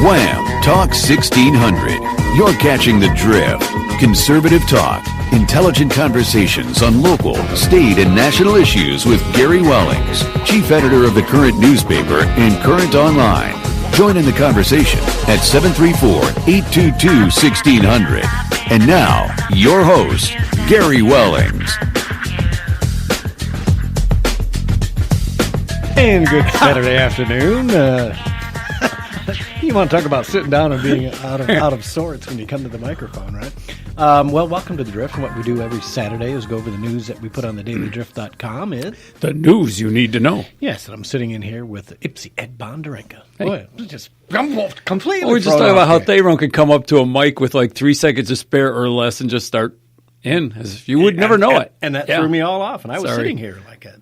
Wham! Talk 1600. You're catching the drift. Conservative talk. Intelligent conversations on local, state, and national issues with Gary Wellings, chief editor of the Current newspaper and Current Online. Join in the conversation at 734-822-1600. And now, your host, Gary Wellings. And good Saturday afternoon. You want to talk about sitting down and being out of sorts when you come to the microphone, right? Well, welcome to The Drift. And what we do every Saturday is go over the news that we put on the dailydrift.com. The news you need to know. Yes, and I'm sitting in here with Ipsy Ed Bonderenka. Hey. Boy, just completely. We're just talking about how Theron could come up to a mic with like 3 seconds to spare or less and just start in as if you would never know it. And that threw me all off. And I was sitting here like a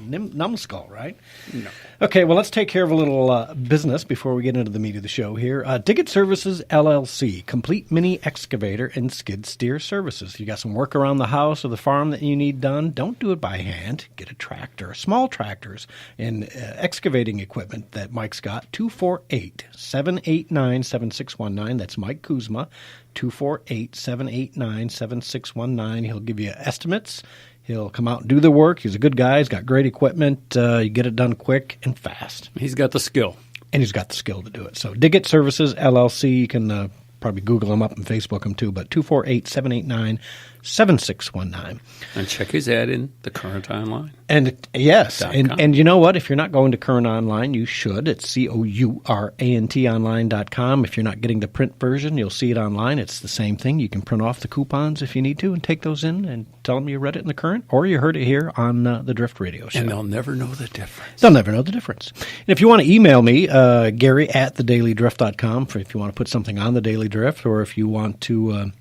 numbskull, right? No. Okay, well, let's take care of a little business before we get into the meat of the show here. Diggett Services, LLC, complete mini excavator and skid steer services. You got some work around the house or the farm that you need done, don't do it by hand. Get a tractor, small tractors, and excavating equipment that Mike's got. 248-789-7619. That's Mike Kuzma, 248-789-7619. He'll give you estimates. He'll come out and do the work. He's a good guy. He's got great equipment. You get it done quick and fast. He's got the skill. And he's got the skill to do it. So Diggett Services, LLC. You can probably Google him up and Facebook him too. But 248-789-7619. And check his ad in the Current Online. And yes, and you know what? If you're not going to Current Online, you should. It's COURANTonline.com. If you're not getting the print version, you'll see it online. It's the same thing. You can print off the coupons if you need to and take those in and tell them you read it in the Current or you heard it here on the Drift Radio Show. And they'll never know the difference. They'll never know the difference. And if you want to email me, Gary at thedailydrift.com if you want to put something on the Daily Drift, or if you want to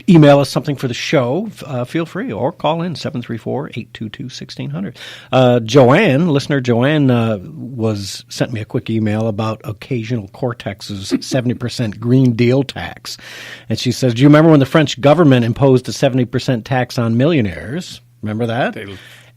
email us something for the show, feel free, or call in 734-822-1600. Listener Joanne sent me a quick email about occasional Cortex's 70% Green Deal tax. And she says, do you remember when the French government imposed a 70% tax on millionaires? Remember that?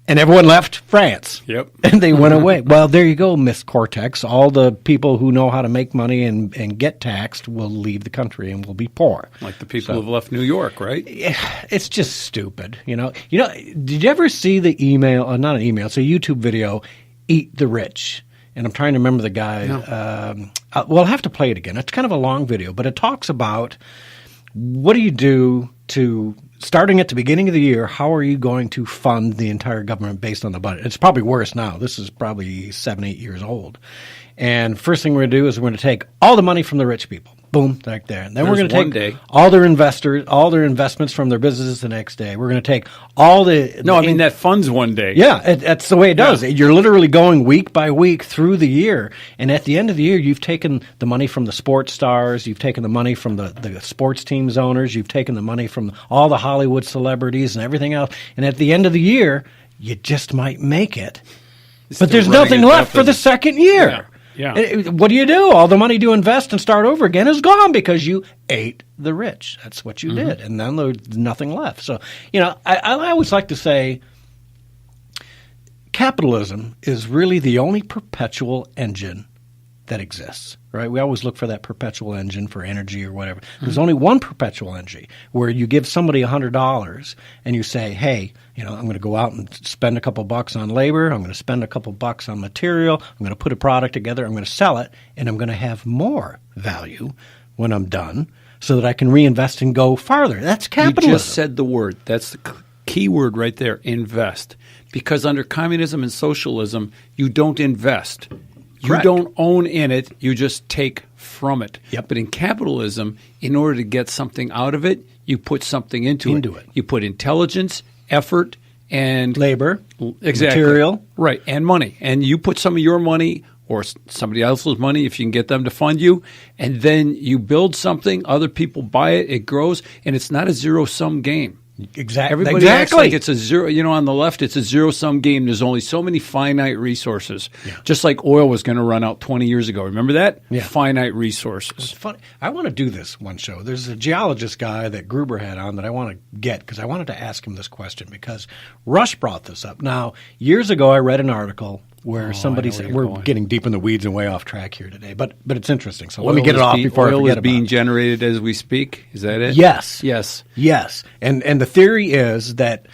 And everyone left France. Yep. And they went away. Well, there you go, Miss Cortex. All the people who know how to make money and get taxed will leave the country and will be poor. Like the people who have left New York, right? It's just stupid. You know, did you ever see the email, not an email, it's a YouTube video, Eat the Rich? And I'm trying to remember the guy. No. I'll have to play it again. It's kind of a long video, but it talks about what do you do to – starting at the beginning of the year, how are you going to fund the entire government based on the budget? It's probably worse now. This is probably 7-8 years old. And first thing we're going to do is we're going to take all the money from the rich people. Boom, right there. And then we're going to take all their investments from their businesses the next day. We're going to take all the... No, I mean, that funds one day. Yeah, that's the way it does. Yeah. You're literally going week by week through the year. And at the end of the year, you've taken the money from the sports stars. You've taken the money from the sports teams owners. You've taken the money from all the Hollywood celebrities and everything else. And at the end of the year, you just might make it. But there's nothing left for the second year. Yeah. Yeah. What do? All the money to invest and start over again is gone because you ate the rich. That's what you did. And then there's nothing left. So, I always like to say capitalism is really the only perpetual engine that exists, right? We always look for that perpetual engine for energy or whatever. There's only one perpetual engine where you give somebody $100 and you say, hey, I'm going to go out and spend a couple bucks on labor. I'm going to spend a couple bucks on material. I'm going to put a product together. I'm going to sell it, and I'm going to have more value when I'm done so that I can reinvest and go farther. That's capitalism. You just said the word. That's the key word right there, invest. Because under communism and socialism, you don't invest. Correct. You don't own in it. You just take from it. Yep. But in capitalism, in order to get something out of it, you put something into it. You put intelligence, effort, and labor, exactly. Material. Right, and money. And you put some of your money or somebody else's money if you can get them to fund you, and then you build something, other people buy it, it grows, and it's not a zero-sum game. Exactly. Everybody acts like it's a zero. On the left, it's a zero-sum game. There's only so many finite resources. Yeah. Just like oil was going to run out 20 years ago. Remember that? Yeah. Finite resources. It's funny. I want to do this one show. There's a geologist guy that Gruber had on that I want to get because I wanted to ask him this question because Rush brought this up. Now, years ago, I read an article where I somebody know where said, you're we're going. getting deep in the weeds and way off track here today, but it's interesting. So let me get it off before I oil forget is being about it. generated as we speak. Is that it? Yes. Yes. Yes. And the theory is that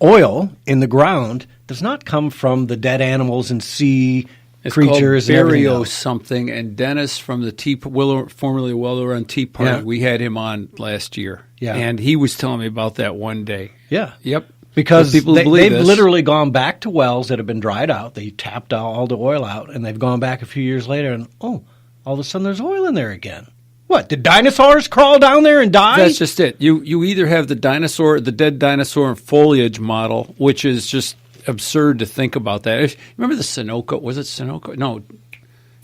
oil in the ground does not come from the dead animals and sea It's creatures called and everything Barrio else. something. And Dennis from the formerly Well Run Tea Party, Yeah. we had him on last year. Yeah. And he was telling me about that one day. Yeah. Yep. Because For people who believe they've this. literally gone back to wells that have been dried out. They tapped all the oil out, and they've gone back a few years later, and all of a sudden there's oil in there again. What, did dinosaurs crawl down there and die? That's just it. You either have the dead dinosaur and foliage model, which is just absurd to think about that. Remember the Sunoco? Was it Sunoco? No,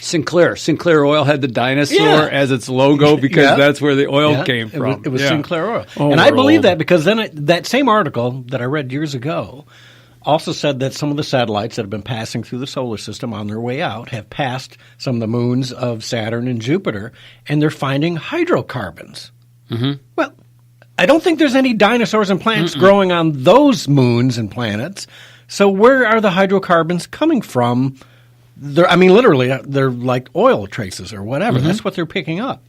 Sinclair. Sinclair Oil had the dinosaur as its logo because Yeah. that's where the oil Yeah, came from. It was Yeah. Sinclair Oil. Oh, and I we're believe old. that because then that same article that I read years ago also said that some of the satellites that have been passing through the solar system on their way out have passed some of the moons of Saturn and Jupiter, and they're finding hydrocarbons. Mm-hmm. Well, I don't think there's any dinosaurs and plants growing on those moons and planets. So where are the hydrocarbons coming from? Literally, they're like oil traces or whatever. That's what they're picking up.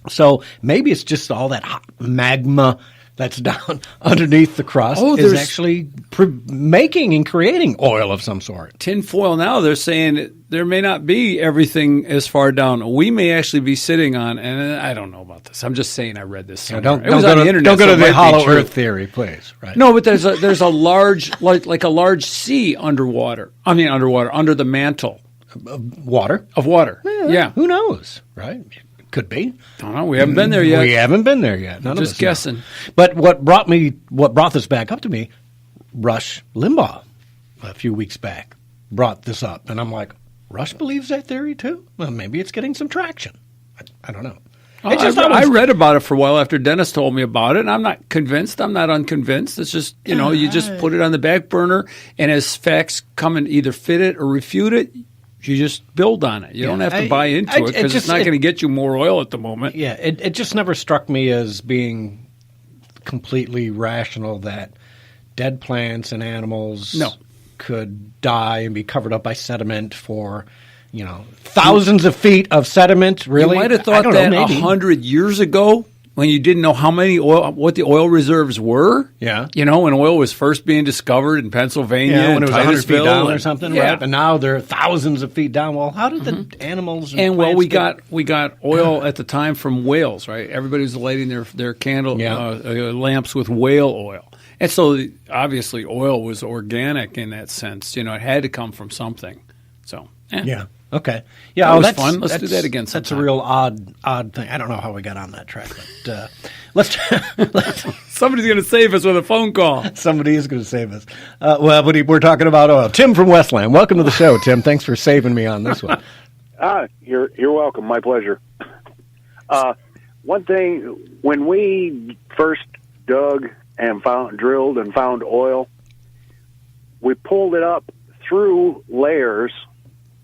So maybe it's just all that hot magma that's down underneath the crust is there's- actually making and creating oil of some sort. Tinfoil now, they're saying there may not be everything as far down. We may actually be sitting on, and I don't know about this. I'm just saying I read this somewhere. Don't It was go on to, the internet. don't go so to it the might be hollow true. earth theory, please. Right? No, but there's a large like a large sea under the mantle Water. of water. Yeah. Who knows? Right? Could be. Don't know. We haven't been there yet. We haven't been there yet. None of Just us know. guessing. But what brought this back up to me, Rush Limbaugh, a few weeks back, brought this up, and I'm like, Rush believes that theory too? Well, maybe it's getting some traction. I don't know. I read about it for a while after Dennis told me about it, and I'm not convinced. I'm not unconvinced. It's just, you just put it on the back burner, and as facts come and either fit it or refute it, you just build on it. You don't have to buy into it because it's not going to get you more oil at the moment. Yeah, it just never struck me as being completely rational that dead plants and animals could die and be covered up by sediment for, thousands of feet of sediment. Really, You might have thought that 100 years ago when you didn't know what the oil reserves were. Yeah. When oil was first being discovered in Pennsylvania. Yeah, when and it was 100 feet down Titusville or something, yeah. right? And now they're thousands of feet down. Well, how did the animals and And plants we got oil at the time from whales, right? Everybody was lighting their candle lamps with whale oil, and so obviously oil was organic in that sense. It had to come from something. So Yeah. Okay. Yeah, That was that's fun. Let's do that again That's a sometime. real odd thing. I don't know how we got on that track, but let's somebody's going to save us with a phone call. somebody is going to save us. We're talking about oil. Tim from Westland. Welcome to the show, Tim. Thanks for saving me on this one. You're welcome. My pleasure. One thing, when we first dug and drilled and found oil, we pulled it up through layers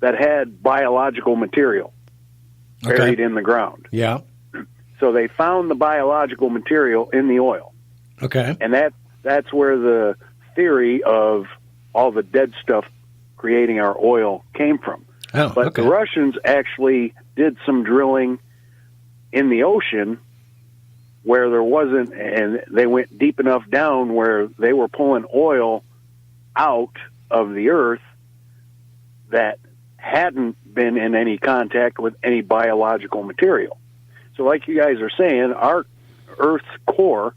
that had biological material buried in the ground. Yeah. So they found the biological material in the oil. Okay. And that's where the theory of all the dead stuff creating our oil came from. Oh, But okay. the Russians actually did some drilling in the ocean where there wasn't, and they went deep enough down where they were pulling oil out of the earth that hadn't been in any contact with any biological material. So like you guys are saying, our Earth's core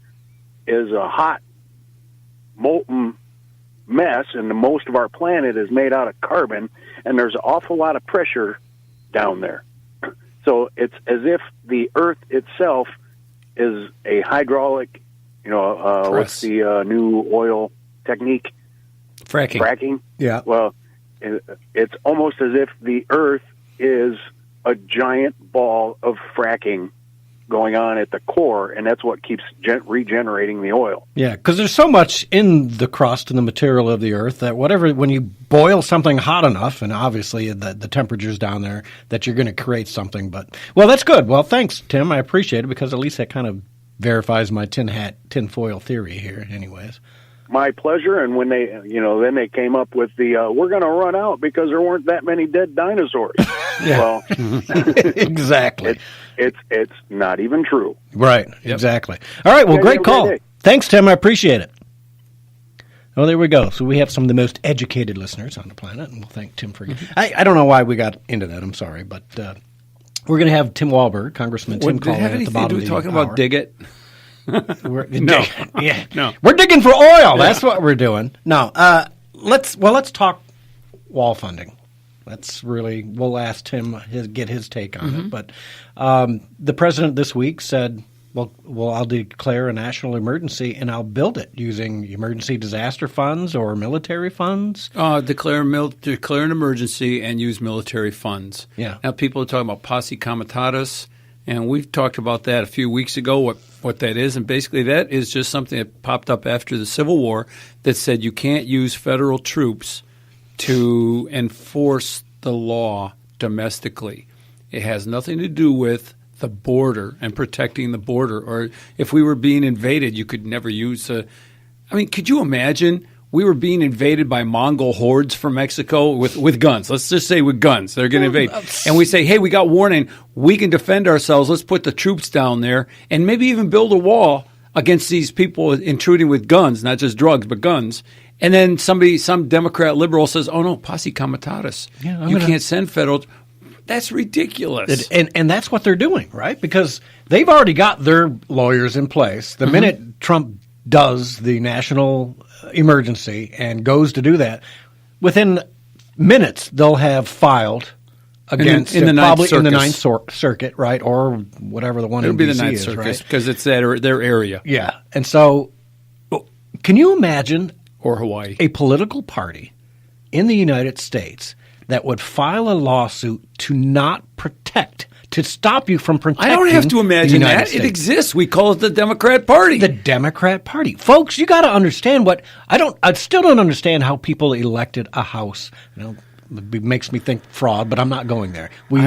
is a hot, molten mess, and most of our planet is made out of carbon, and there's an awful lot of pressure down there. So it's as if the Earth itself is a hydraulic, what's the new oil technique? Fracking. Yeah. Well, it's almost as if the Earth is a giant ball of fracking going on at the core, and that's what keeps regenerating the oil. Yeah, because there's so much in the crust and the material of the earth that when you boil something hot enough, and obviously the temperature's down there, that you're going to create something. But, well, that's good. Well, thanks, Tim. I appreciate it because at least that kind of verifies my tinfoil theory here anyways. my pleasure. And when they, then they came up with the, we're going to run out because there weren't that many dead dinosaurs. Well, exactly. It's not even true. Right. Yep. Exactly. All right. Well, great call. Thanks, Tim. I appreciate it. Oh, there we go. So we have some of the most educated listeners on the planet, and we'll thank Tim for. I don't know why we got into that. I'm sorry, but we're going to have Tim Walberg, Congressman Tim, call in at the bottom of the talking hour. About dig it? No. We're digging for oil. That's what we're doing. No. Let's talk wall funding. That's really, we'll ask Tim get his take on it. But the president this week said, well, I'll declare a national emergency and I'll build it using emergency disaster funds or military funds. Declare an emergency and use military funds. Yeah. Now people are talking about posse comitatus, and we've talked about that a few weeks ago. What that is, and basically that is just something that popped up after the Civil War that said you can't use federal troops to enforce the law domestically. It has nothing to do with the border and protecting the border. Or if we were being invaded, you could never use could you imagine we were being invaded by Mongol hordes from Mexico with guns? Let's just say with guns. They're going to invade. And we say, hey, we got warning. We can defend ourselves. Let's put the troops down there and maybe even build a wall against these people intruding with guns, not just drugs, but guns. And then some Democrat liberal says, oh, no, posse comitatus. Yeah, you can't send federal. That's ridiculous. And that's what they're doing, right? Because they've already got their lawyers in place. The minute Trump does the national emergency and goes to do that, within minutes they'll have filed against in the Ninth Circuit, right, or whatever the one in D.C. is, right? It'll be the Ninth Circuit because it's their area. Yeah, and so can you imagine or Hawaii a political party in the United States that would file a lawsuit to not protect, to stop you from protecting? I don't have to imagine that. It exists. We call it the Democrat Party. The Democrat Party. Folks, you got to understand I still don't understand how people elected a House. It makes me think fraud, but I'm not going there. We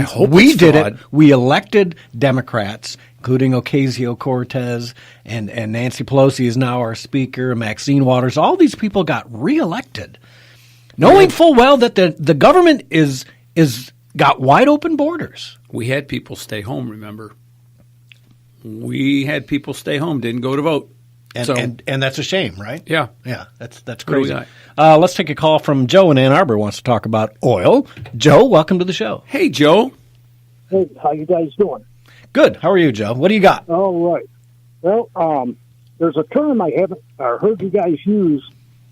did fraud. It. We elected Democrats, including Ocasio-Cortez, and Nancy Pelosi is now our Speaker, Maxine Waters. All these people got reelected, knowing full well that the government is got wide open borders. We had people stay home, remember? We had people stay home, didn't go to vote. And that's a shame, right? Yeah. Yeah, that's crazy. Let's take a call from Joe in Ann Arbor, wants to talk about oil. Joe, welcome to the show. Hey, Joe. Hey, how you guys doing? Good. How are you, Joe? What do you got? All right. Well, there's a term I haven't heard you guys use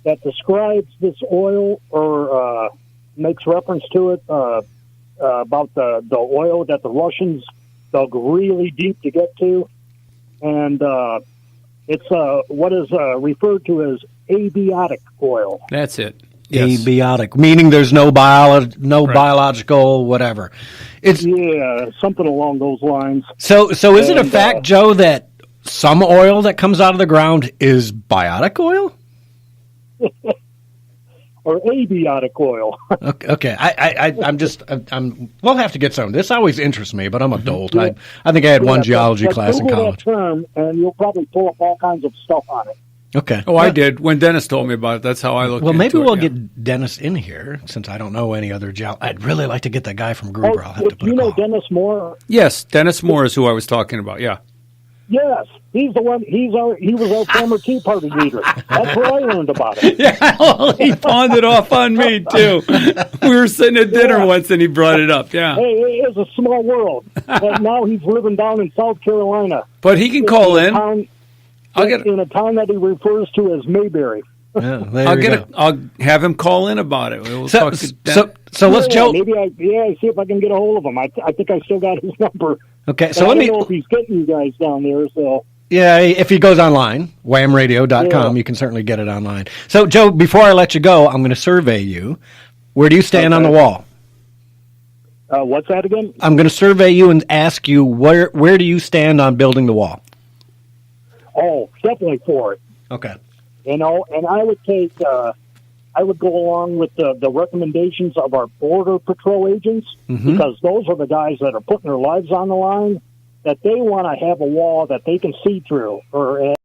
that describes this oil or makes reference to it about the oil that the Russians dug really deep to get to. And it's what is referred to as abiotic oil. That's it. Yes. Abiotic, meaning there's no biological whatever. Yeah, something along those lines. So is it a fact, Joe, that some oil that comes out of the ground is biotic oil? Or abiotic oil. Okay. We'll have to get some. This always interests me, but I'm adult. Yeah. I think I had one geology class in college. Google that term, and you'll probably pull up all kinds of stuff on it. Okay. Oh, I did. When Dennis told me about it, that's how I looked Well, maybe we'll get get Dennis in here, since I don't know any other I'd really like to get that guy from Gruber. I'll have to put you know Dennis Moore? Yes, Dennis Moore is who I was talking about, yeah. Yes, he's the one. He was our former Tea Party leader. That's where I learned about it. Yeah, well, he pawned it off on me too. We were sitting at dinner once, and he brought it up. Yeah, hey, it's a small world. But now he's living down in South Carolina. But he can call in. In a town that he refers to as Mayberry. Yeah, I'll have him call in about it. We'll so let's Joe. Maybe see if I can get a hold of him. I think I still got his number. Okay, so I don't know if he's getting you guys down there. So yeah, if he goes online, whamradio.com, you can certainly get it online. So Joe, before I let you go, I'm going to survey you. Where do you stand on the wall? What's that again? I'm going to survey you and ask you where do you stand on building the wall? Oh, definitely for it. Okay. And I would I would go along with the recommendations of our Border Patrol agents, because those are the guys that are putting their lives on the line, that they want to have a wall that they can see through, or